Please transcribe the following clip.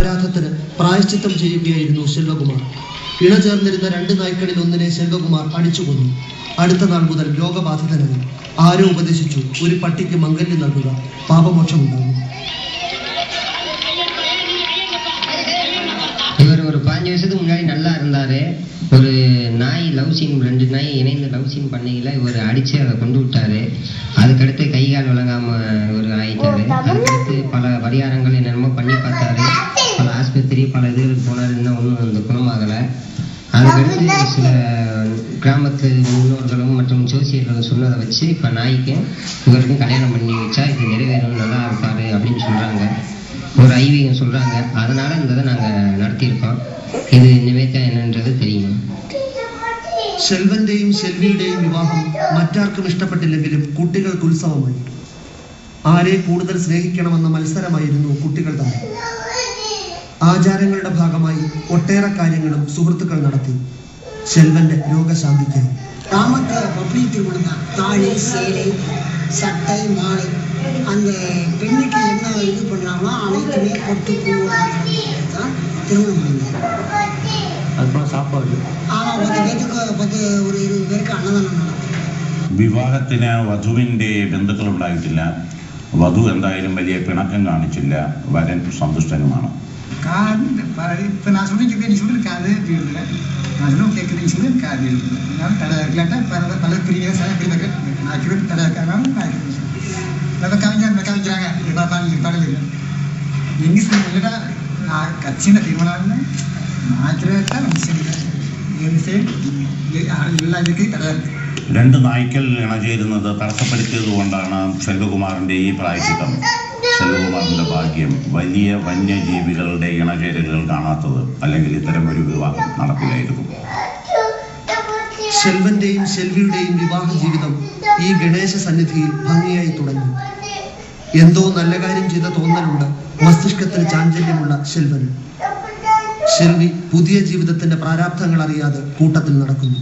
അപരാധത്തിന് പ്രായശ്ചിത്തം ചെയ്യുകയായിരുന്നു സെൽവകുമാർ. ഇണചേർന്നിരുന്ന 2 നായ്ക്കളിൽ ഒന്നിനെ സെൽവകുമാർ അടിച്ചുകൊന്നു. അടുത്ത നാൾ മുതൽ രോഗബാധിതനായി. ആരോ ഉപദേശിച്ചു, ഒരു പട്ടിക്ക് മംഗല്യം നൽകുക, പാപമോക്ഷമുണ്ടാകും. இவர் ஒரு 5 வருஷத்துக்கு முன்னாடி நல்லா இருந்தாரு. ஒரு நாய் லவ் சீன், 2 நாய் இணைந்து லவ் சீன் பண்ணையில இவர் அடிச்சு அதை கொண்டு விட்டாரு. அதுக்கடுத்து கை கால் விளங்காம ஒரு ஆயிட்டாரு. அதுக்கடுத்து பல பரிகாரங்கள் என்னென்னமோ பண்ணி பார்த்தாரு. பல ஆஸ்பத்திரி பல இதுகளுக்கு போனாரு. இன்னும் ஒன்றும் அந்த குணமாகலை. அதுக்கடுத்து சில கிராமத்து முன்னோர்களும் மற்றும் ஜோசியர்களும் சொன்னதை வச்சு இப்போ நாய்க்கும் இவருக்கும் கல்யாணம் பண்ணி வச்சா இது நிறைவேறும், நல்லா இருப்பாரு அப்படின்னு சொல்கிறாங்க. ஒரு ஐவீகம் சொல்கிறாங்க. அதனால் இந்த இதை நாங்கள் நடத்தியிருக்கோம். ഇത് നിവേദ്യ എന്നത് തെളിയുന്നു. സെൽവന്റെയും സെൽവിയുടെയും വിവാഹം മറ്റാർക്കും ഇഷ്ടപ്പെട്ടില്ലെങ്കിലും കുട്ടികൾക്ക് ഉത്സവമായി. ആരെ കൂടുതൽ സ്നേഹിക്കണമെന്ന മത്സരമായിരുന്നു കുട്ടികൾ തമ്മിൽ. ആചാരങ്ങളുടെ ഭാഗമായി ഒട്ടേറെ കാര്യങ്ങളും സുഹൃത്തുക്കൾ നടത്തി. സെൽവന്റെ രോഗശാന്തിക്കായി கிராமத்தை பப்ளி திருமணம் தான். தாலி, சேலை, சட்டை, மாலை, அந்த பெண்ணுக்கு என்ன இது பண்ணுறாங்களோ அனைத்துமே பொட்டு பூ தான் திருமணம் பண்ணுங்க. அதுக்கப்புறம் சாப்பாடு. ஆனால் 10 பேருக்கு ஒரு 20 പേർക്ക് അന്നദാനം നടത്തും. വിവാഹത്തിന് വധുവിൻ്റെ ബന്ധുക്കളുണ്ടായിട്ടില്ല. വധു എന്തായാലും വലിയ പിണക്കം കാണിച്ചില്ല. വരൻ സന്തുഷ്ടനുമാണ്. இப்போ நான் சொல்லிக்கிட்டே நீ சொல்லியிருக்காது இல்லை, நான் சொல்லும் கேட்குறேன்னு சொல்லியிருக்காது இல்லை. அதனால தடை இருக்கலாட்டா பல பெரிய எப்படி நான் தடை இருக்காங்க. நம்ம கவிஞ்சாங்க பாடல் இல்லை இங்கிலீஷ் இல்லைடா. நான் கட்சின தீர்மானம் மாத்திரட்டா എല്ലാ ഇതൊക്കെ തടയാ. 2 നായ്ക്കൾ ഇണചേരുന്നത് തടസ്സപ്പെടുത്തിയതുകൊണ്ടാണ് സെൽവകുമാറിൻ്റെ ഈ പ്രായശ്ചിത്തം. സെൽവകുമാറിൻ്റെ ഭാഗ്യം വലിയ വന്യജീവികളുടെ ഇണചേരലുകൾ കാണാത്തത്, അല്ലെങ്കിൽ ഇത്തരം ഒരു വിവാഹം നടപ്പിലായിരുന്നു. സെൽവന്റെയും സെൽവിയുടെയും വിവാഹ ജീവിതം ഈ ഗണേശ സന്നിധിയിൽ ഭംഗിയായി തുടങ്ങി. എന്തോ നല്ല കാര്യം ചെയ്ത തോന്നലുണ്ട് മസ്തിഷ്കത്തിന് ചാഞ്ചല്യമുള്ള സെൽവന്. സെൽവി പുതിയ ജീവിതത്തിന്റെ പ്രാരാബ്ധങ്ങൾ അറിയാതെ കൂട്ടത്തിൽ നടക്കുന്നു.